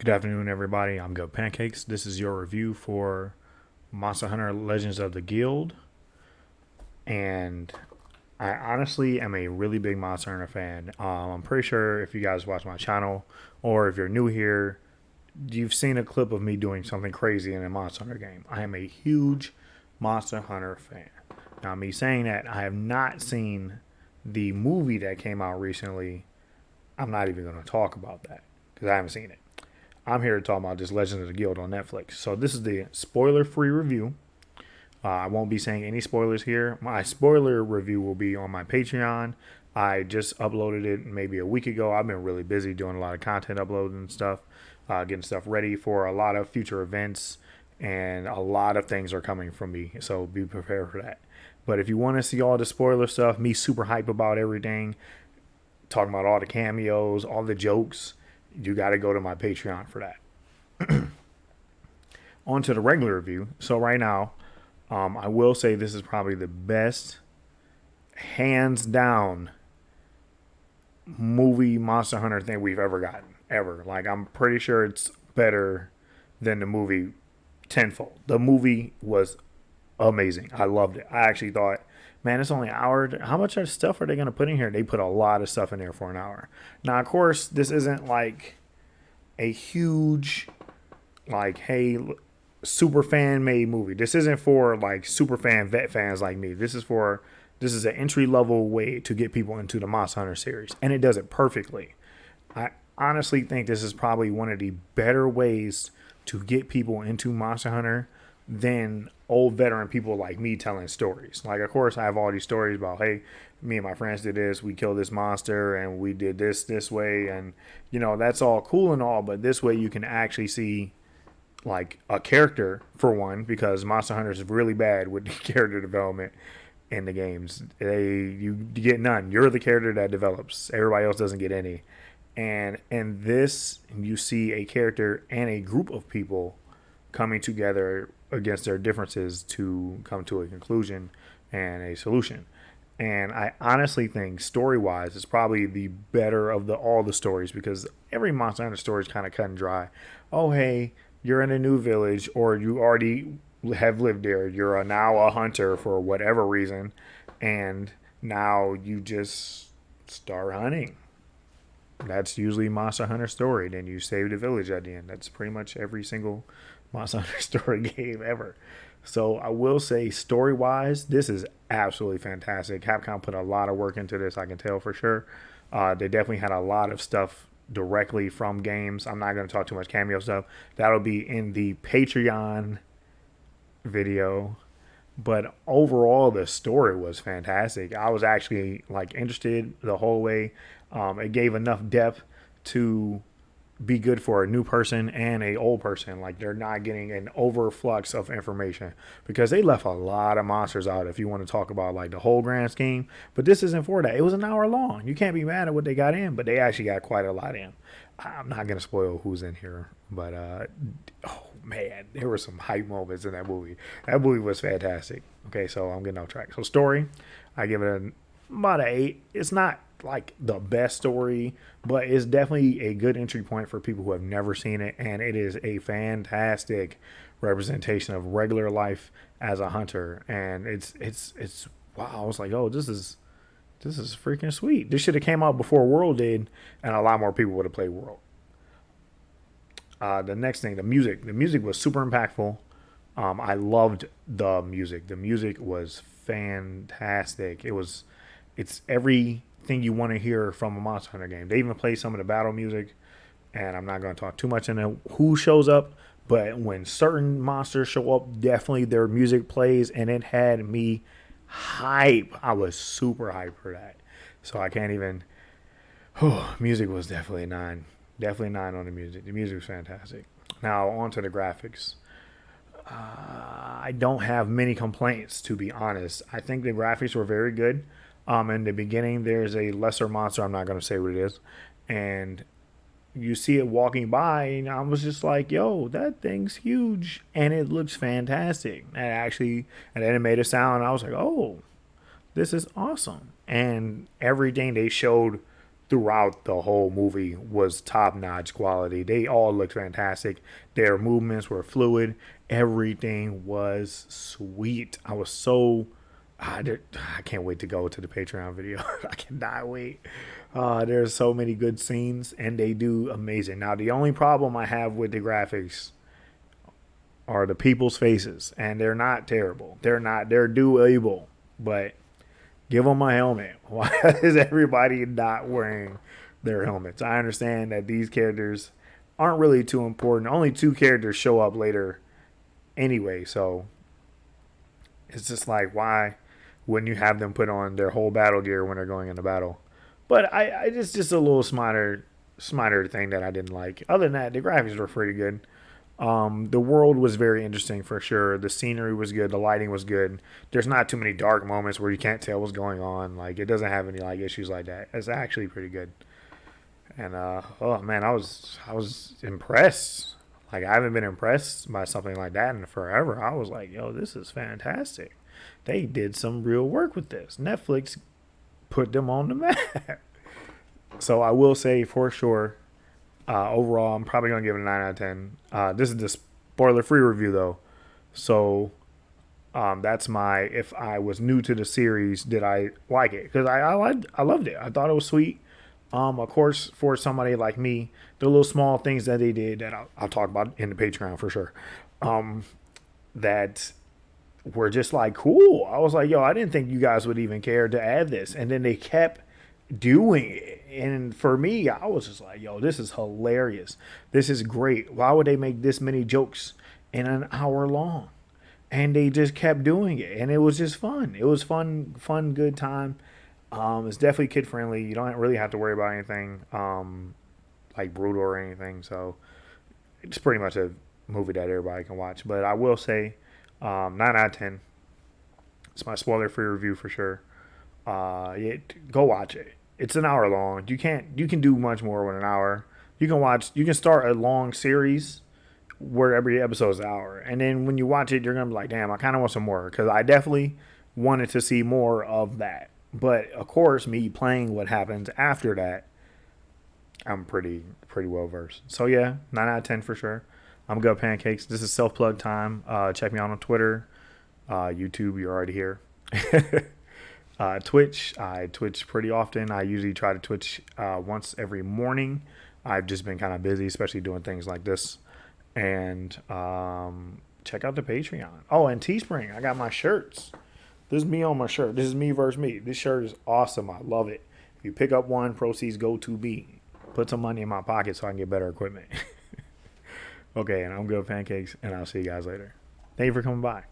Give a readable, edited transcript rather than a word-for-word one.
Good afternoon, everybody. I'm GovPancakes. This is your review for Monster Hunter Legends of the Guild. And I honestly am a really big Monster Hunter fan. I'm pretty sure if you guys watch my channel or if you're new here, you've seen a clip of me doing something crazy in a Monster Hunter game. I am a huge Monster Hunter fan. Now, me saying that, I have not seen the movie that came out recently. I'm not even going to talk about that because I haven't seen it. I'm here to talk about this Legends of the Guild on Netflix. So this is the spoiler-free review. I won't be saying any spoilers here. My spoiler review will be on my Patreon. I just uploaded it maybe a week ago. I've been really busy doing a lot of content uploading and stuff, getting stuff ready for a lot of future events, and a lot of things are coming from me. So be prepared for that. But if you want to see all the spoiler stuff, me super hype about everything, talking about all the cameos, all the jokes, you got to go to my Patreon for that. On to the regular review. So right now, I will say this is probably the best, hands down, movie Monster Hunter thing we've ever gotten. Ever. Like, I'm pretty sure it's better than the movie tenfold. The movie was amazing. I loved it. I actually thought, man, it's only an hour. How much stuff are they going to put in here? They put a lot of stuff in there for an hour. Now, of course, this isn't like a huge, like, hey, super fan made movie. This isn't for like super fan vet fans like me. This is an entry level way to get people into the Monster Hunter series, and it does it perfectly. I honestly think this is probably one of the better ways to get people into Monster Hunter than old veteran people like me telling stories. Like, of course, I have all these stories about, hey, me and my friends did this, we killed this monster, and we did this way, and that's all cool and all, but this way you can actually see like a character for one, because Monster Hunter is really bad with character development in the games. You get none. You're the character that develops. Everybody else doesn't get any. And in this, you see a character and a group of people coming together against their differences to come to a conclusion and a solution. And I honestly think story-wise, it's probably the better of all the stories, because every Monster Hunter story is kind of cut and dry. Oh, hey, you're in a new village, or you already have lived there. You're now a hunter for whatever reason, and now you just start hunting. That's usually Monster Hunter story. Then you save the village at the end. That's pretty much every single Monster Hunter story game ever. So I will say, story-wise, this is absolutely fantastic. Capcom put a lot of work into this, I can tell for sure. They definitely had a lot of stuff directly from games. I'm not going to talk too much cameo stuff. That'll be in the Patreon video. But overall, the story was fantastic. I was actually like interested the whole way. It gave enough depth to be good for a new person and a old person. Like, they're not getting an overflux of information, because they left a lot of monsters out if you want to talk about like the whole grand scheme. But this isn't for that. It was an hour long. You can't be mad at what they got in, but they actually got quite a lot in. I'm not gonna spoil who's in here, but oh man, there were some hype moments in that movie. That movie was fantastic. Okay, so I'm getting off track. So story, I give it about an 8. It's not like the best story, but it's definitely a good entry point for people who have never seen it, and it is a fantastic representation of regular life as a hunter. And it's wow. I was like, oh, this is freaking sweet. This should have came out before World did, and a lot more people would have played World. The next thing, the music. The music was super impactful. I loved the music. The music was fantastic. It's everything you want to hear from a Monster Hunter game. They even play some of the battle music, and I'm not going to talk too much into who shows up, but when certain monsters show up, definitely their music plays, and it had me hype. I was super hyped for that. So I can't even. Music was definitely a 9. Definitely 9 on the music. The music was fantastic. Now on to the graphics. I don't have many complaints, to be honest. I think the graphics were very good. In the beginning, there's a lesser monster. I'm not going to say what it is. And you see it walking by, and I was just like, yo, that thing's huge. And it looks fantastic. And then it made a sound. I was like, oh, this is awesome. And everything they showed throughout the whole movie was top notch quality. They all looked fantastic. Their movements were fluid. Everything was sweet. I was so I can't wait to go to the Patreon video. I cannot wait. There's so many good scenes, and they do amazing. Now, the only problem I have with the graphics are the people's faces, and they're not terrible. They're not. They're doable, but give them a helmet. Why is everybody not wearing their helmets? I understand that these characters aren't really too important. Only two characters show up later anyway, so it's just like, why wouldn't you have them put on their whole battle gear when they're going into battle? But I just a little smarter thing that I didn't like. Other than that, the graphics were pretty good. The world was very interesting for sure. The scenery was good. The lighting was good. There's not too many dark moments where you can't tell what's going on. Like, it doesn't have any like issues like that. It's actually pretty good. And oh man, I was impressed. Like, I haven't been impressed by something like that in forever. I was like, yo, this is fantastic. They did some real work with this. Netflix put them on the map. So I will say for sure, overall, I'm probably gonna give it a 9 out of 10. This is the spoiler-free review though, so that's my. If I was new to the series, did I like it? Because I loved it. I thought it was sweet. Of course, for somebody like me, the little small things that they did that I'll talk about in the Patreon for sure. That were just like cool. I was like, yo, I didn't think you guys would even care to add this, and then they kept doing it. And for me, I was just like, yo, this is hilarious. This is great. Why would they make this many jokes in an hour long? And they just kept doing it, and it was just fun. It was fun, good time. It's definitely kid friendly. You don't really have to worry about anything like brutal or anything. So it's pretty much a movie that everybody can watch. But I will say, 9 out of 10. It's my spoiler-free review for sure. Go watch it. It's an hour long. You can do much more with an hour. You can start a long series where every episode is an hour, and then when you watch it, you're gonna be like, damn, I kind of want some more, because I definitely wanted to see more of that. But of course, me playing what happens after that, I'm pretty well versed. So yeah, 9 out of 10 for sure. I'm GovPancakes. This is self-plug time. Check me out on Twitter, YouTube. You're already here. Twitch. I twitch pretty often. I usually try to twitch once every morning. I've just been kind of busy, especially doing things like this. And check out the Patreon. Oh, and Teespring. I got my shirts. This is me on my shirt. This is me versus me. This shirt is awesome. I love it. If you pick up one, proceeds go to me. Put some money in my pocket so I can get better equipment. Okay, and I'm GovPancakes, and I'll see you guys later. Thank you for coming by.